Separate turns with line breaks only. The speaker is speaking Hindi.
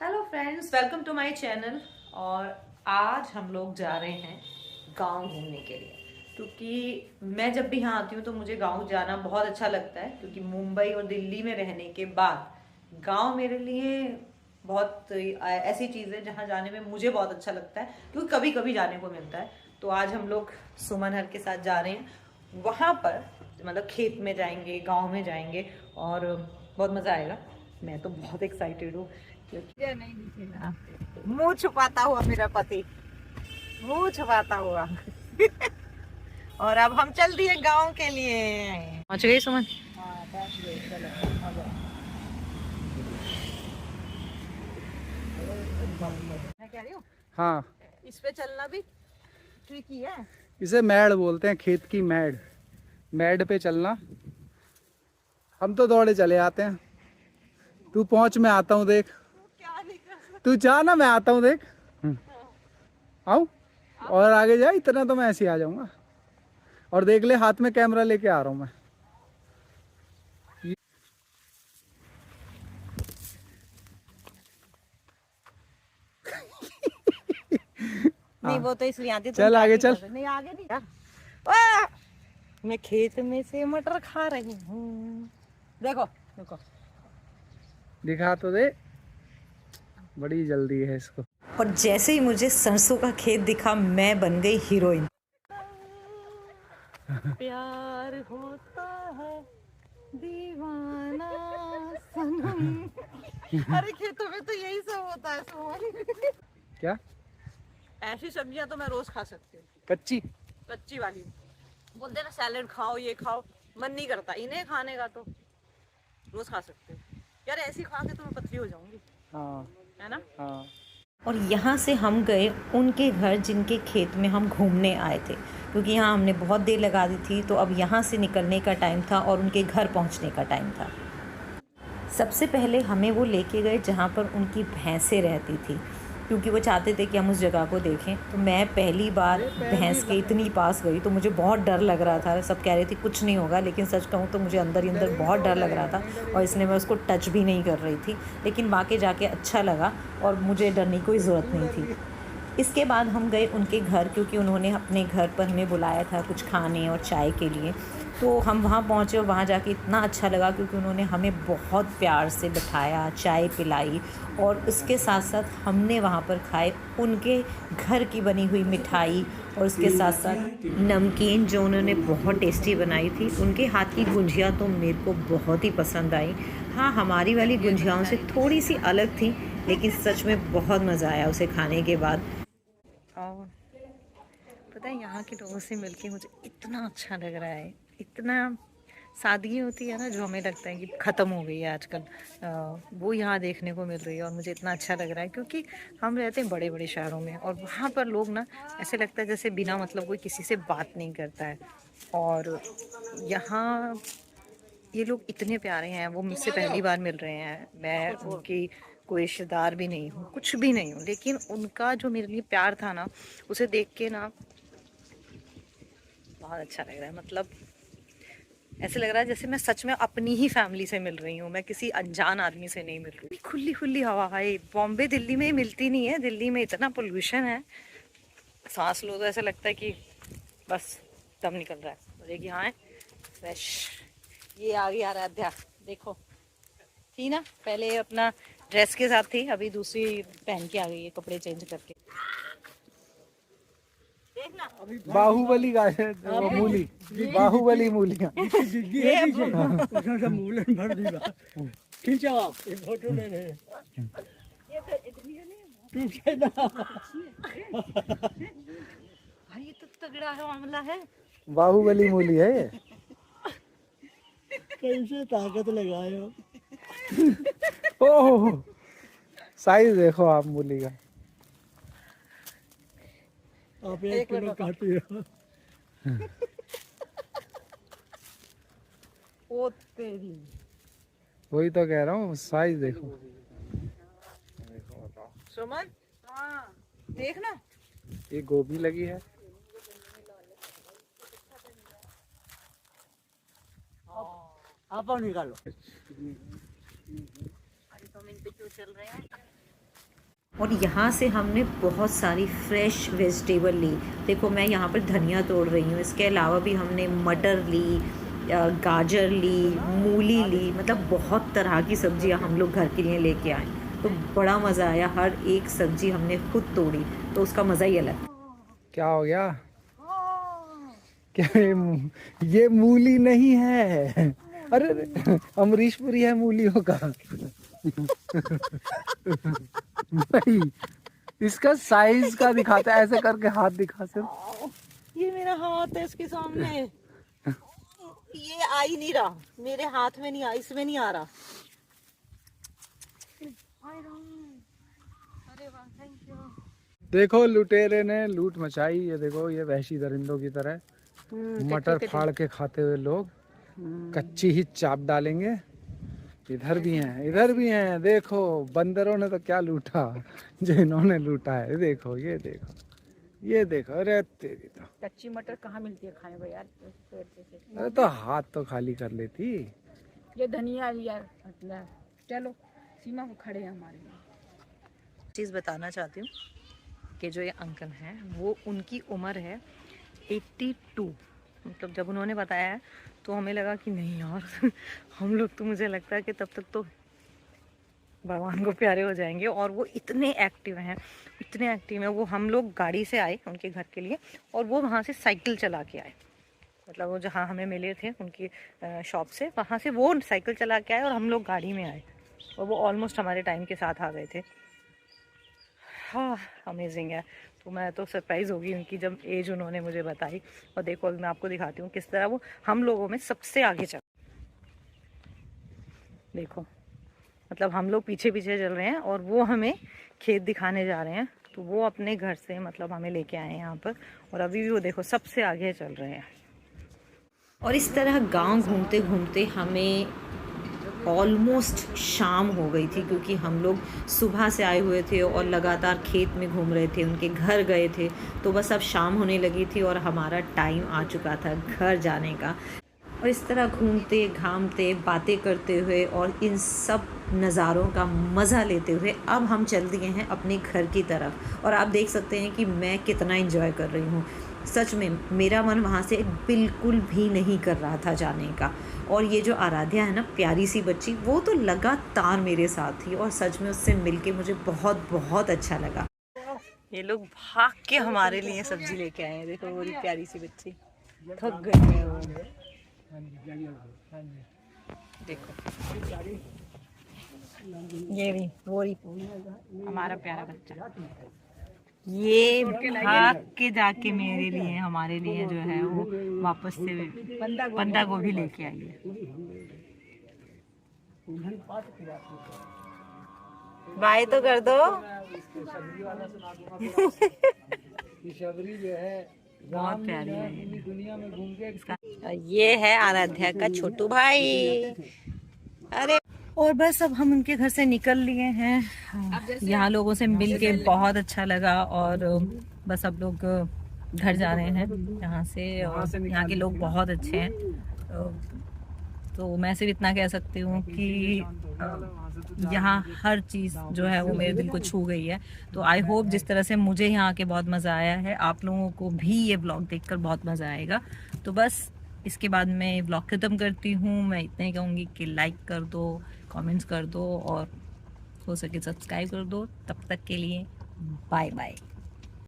Hello friends, welcome to my channel. और आज हम लोग जा रहे हैं गांव घूमने के लिए, क्योंकि मैं जब भी यहाँ आती हूँ तो मुझे गांव जाना बहुत अच्छा लगता है। क्योंकि मुंबई और दिल्ली में रहने के बाद गांव मेरे लिए बहुत ऐसी चीज़ है जहाँ जाने में मुझे बहुत अच्छा लगता है, क्योंकि कभी कभी जाने को मिलता है। तो आज हम लोग सुमन हर के साथ जा रहे हैं वहाँ पर, मतलब खेत में जाएंगे, गाँव में जाएंगे और बहुत मज़ा आएगा। मैं तो बहुत एक्साइटेड हूँ क्योंकि नहीं दिखेगा, मुंह छुपाता हुआ मेरा पति, मुंह छुपाता हुआ। और अब हम चल दिए गांव के लिए। पहुंच गई सुमन? हाँ पहुंच गई, चलो आ जाओ। मैं कह रही हूँ
हाँ,
इस पे चलना भी ट्रिकी है।
इसे मैड बोलते हैं, खेत की मैड। मैड पे चलना। हम तो दौड़े चले आते हैं। तू पहुंच, मैं आता हूँ, देख।
तो क्या नहीं कर सकते।
तू जा ना, मैं आता हूँ, देख। आऊँ? और आगे जा, इतना तो मैं ऐसे ही आ जाऊंगा। और देख ले, हाथ में कैमरा लेके आ रहा हूँ मैं।
नहीं
हाँ,
वो तो इसलिए आती, तुम
चल
क्या
आगे
नहीं कर
चल।
सकते। नहीं आगे नहीं यार। वाह! मैं खेत में से मटर खा रही हूँ। देखो देखो।
दिखा तो दे। बड़ी जल्दी है इसको।
और जैसे ही मुझे सरसों का खेत दिखा, मैं बन गई हीरोइन। प्यार होता है दीवाना सनम। अरे खेतों में तो यही सब होता है सुमन।
क्या?
ऐसी सब्जियां तो मैं रोज खा सकती हूँ।
कच्ची?
कच्ची वाली बोलते ना, सैलेड खाओ, ये खाओ, मन नहीं करता इन्हें खाने का, तो रोज खा सकते हो यार। ऐसी खा के तो मैं पतली हो जाऊंगी,
हाँ
है ना।
हाँ।
और यहाँ से हम गए उनके घर जिनके खेत में हम घूमने आए थे, क्योंकि यहाँ हमने बहुत देर लगा दी थी। तो अब यहाँ से निकलने का टाइम था और उनके घर पहुँचने का टाइम था। सबसे पहले हमें वो लेके गए जहाँ पर उनकी भैंसें रहती थी, क्योंकि वो चाहते थे कि हम उस जगह को देखें। तो मैं पहली बार भैंस के इतनी पास गई तो मुझे बहुत डर लग रहा था। सब कह रहे थे कुछ नहीं होगा, लेकिन सच कहूँ तो मुझे अंदर ही अंदर बहुत डर लग रहा था, और इसलिए मैं उसको टच भी नहीं कर रही थी। लेकिन वाकई जाके अच्छा लगा और मुझे डरने की कोई ज़रूरत नहीं थी। इसके बाद हम गए उनके घर, क्योंकि उन्होंने अपने घर पर हमें बुलाया था कुछ खाने और चाय के लिए। तो हम वहाँ पहुँचे और वहाँ जाके इतना अच्छा लगा, क्योंकि उन्होंने हमें बहुत प्यार से बिठाया, चाय पिलाई, और उसके साथ साथ हमने वहाँ पर खाए उनके घर की बनी हुई मिठाई, और उसके साथ साथ नमकीन जो उन्होंने बहुत टेस्टी बनाई थी। उनके हाथ की गुंजिया तो मेरे को बहुत ही पसंद आई। हाँ, हमारी वाली गुंजियाओं से थोड़ी सी अलग थी, लेकिन सच में बहुत मज़ा आया उसे खाने के बाद। और पता है, यहाँ के लोगों से मिलके मुझे इतना अच्छा लग रहा है। इतना सादगी होती है ना, जो हमें लगता है कि ख़त्म हो गई है आजकल, वो यहाँ देखने को मिल रही है। और मुझे इतना अच्छा लग रहा है, क्योंकि हम रहते हैं बड़े बड़े शहरों में, और वहाँ पर लोग ना, ऐसे लगता है जैसे बिना मतलब कोई किसी से बात नहीं करता है। और यहाँ ये लोग इतने प्यारे हैं। वो मुझसे पहली बार मिल रहे हैं, मैं उनकी कोई रिश्तेदार भी नहीं हूँ, कुछ भी नहीं हूँ, लेकिन उनका जो मेरे लिए प्यार था ना, उसे देख के ना बहुत अच्छा लग रहा है। मतलब ऐसे लग रहा है जैसे मैं सच में अपनी ही फैमिली से मिल रही हूँ, मैं किसी अनजान आदमी से नहीं मिल रही। इतनी खुली खुली हवा है, बॉम्बे दिल्ली में मिलती नहीं है। दिल्ली में इतना पोल्यूशन है, सांस लो तो ऐसा लगता है कि बस दम निकल रहा है। मुझे कि हाँ फ्रेश। ये आ गई आराध्या, देखो। थी ना पहले अपना ड्रेस के साथ थी, अभी दूसरी पहन के आ गई है कपड़े चेंज करके। देखना
बाहुबली का है वो मूली। बाहुबली मूली का।
खींचो आप ये फोटो ले रहे हैं। पीछे ना
भाई, ये तो तगड़ा है मामला है।
बाहुबली मूली है ये।
कैसे ताकत लगाए हो।
ओह, साइज देखो आप मूली का।
आप 1 किलो खाती हो।
ओ तेरी।
वही तो कह रहा हूँ, साइज देखो।
सुमन, हाँ देखना।
ये गोभी लगी है।
आप निकालो।
अरे तो हम इन पे क्यों चल रहे हैं? और यहाँ से हमने बहुत सारी फ्रेश वेजिटेबल ली। देखो मैं यहाँ पर धनिया तोड़ रही हूँ, इसके अलावा भी हमने मटर ली, गाजर ली, मूली ली, मतलब बहुत तरह की सब्जियाँ हम लोग घर के लिए लेके आए। तो बड़ा मज़ा आया, हर एक सब्जी हमने खुद तोड़ी, तो उसका मज़ा ही अलग।
क्या हो गया? क्या ये मूली नहीं है? अरे अमरीशपुरी है मूलियों का। भाई इसका साइज का दिखाता है, ऐसे करके हाथ दिखा सिर्फ।
ये मेरा हाथ है इसके सामने। ये आ ही नहीं रहा मेरे हाथ में, नहीं आ, इसमें नहीं आ रहा। अरे वाह, थैंक यू।
देखो लुटेरे ने लूट मचाई। ये देखो, ये वहशी दरिंदों की तरह मटर फाड़ के खाते हुए लोग कच्ची ही चाप डालेंगे। इधर भी हैं, इधर भी हैं। देखो बंदरों ने तो क्या लूटा, जो इन्होंने लूटा है। देखो ये देखो, ये देखो। अरे तेरी तो
कच्ची मटर कहाँ मिलती है खाने को यार।
अरे तो हाथ तो खाली कर लेती।
ये धनिया लिया, चलो सीमा को खड़े हैं हमारे।
चीज़ बताना चाहती हूँ कि जो ये अंकल हैं वो, उनकी उम्र है 82। मतलब जब उन्होंने बताया है तो हमें लगा कि नहीं यार हम लोग तो, मुझे लगता है कि तब तक तो भगवान को प्यारे हो जाएंगे। और वो इतने एक्टिव हैं, इतने एक्टिव हैं। वो, हम लोग गाड़ी से आए उनके घर के लिए और वो वहाँ से साइकिल चला के आए। मतलब वो जहाँ हमें मिले थे उनकी शॉप से, वहाँ से वो साइकिल चला के आए और हम लोग गाड़ी में आए। और वो ऑलमोस्ट हमारे टाइम के साथ आ गए थे। हाँ, अमेजिंग है। तो मैं तो सरप्राइज़ होगी उनकी जब एज उन्होंने मुझे बताई। और देखो अभी मैं आपको दिखाती हूँ किस तरह वो हम लोगों में सबसे आगे चल। देखो मतलब हम लोग पीछे पीछे चल रहे हैं और वो हमें खेत दिखाने जा रहे हैं। तो वो अपने घर से मतलब हमें लेके आए हैं यहाँ पर, और अभी भी वो देखो सबसे आगे चल रहे हैं। और इस तरह गांव घूमते घूमते हमें ऑलमोस्ट शाम हो गई थी, क्योंकि हम लोग सुबह से आए हुए थे और लगातार खेत में घूम रहे थे, उनके घर गए थे। तो बस अब शाम होने लगी थी और हमारा टाइम आ चुका था घर जाने का। और इस तरह घूमते घामते बातें करते हुए और इन सब नज़ारों का मज़ा लेते हुए अब हम चल दिए हैं अपने घर की तरफ। और आप देख सकते हैं कि मैं कितना एंजॉय कर रही हूँ। सच में मेरा मन वहाँ से बिल्कुल भी नहीं कर रहा था जाने का। और ये जो आराध्या है ना, प्यारी सी बच्ची, वो तो लगातार मेरे साथ थी और सच में उससे मिलके मुझे बहुत बहुत अच्छा लगा। ये लोग भाग के हमारे लिए सब्जी लेके आए हैं। देखो वो प्यारी सी बच्ची, थक गई है वो। देखो ये भी वो हमारा प्यारा बच्चा, ये भाग के जाके मेरे लिए, हमारे लिए जो है वो वापस से बंदा गोभी लेके आई है। बाय तो कर दो।
शबरी जो है
बहुत प्यारी है।
दुनिया में घूम के।
ये है आराध्या का छोटू भाई। अरे और बस अब हम उनके घर से निकल लिए हैं। यहाँ लोगों से मिल के बहुत अच्छा लगा और बस अब लोग घर जा रहे हैं यहाँ से। और यहाँ के लोग बहुत अच्छे हैं। तो मैं सिर्फ इतना कह सकती हूँ कि यहाँ हर चीज़ जो है वो मेरे दिल को छू गई है। तो आई होप जिस तरह से मुझे यहाँ आके बहुत मज़ा आया है, आप लोगों को भी ये ब्लॉग देखकर बहुत मज़ा आएगा। तो बस इसके बाद मैं ब्लॉग ख़त्म करती हूँ। मैं इतना ही कहूँगी कि लाइक कर दो, कमेंट्स कर दो और हो सके सब्सक्राइब कर दो। तब तक के लिए बाय बाय।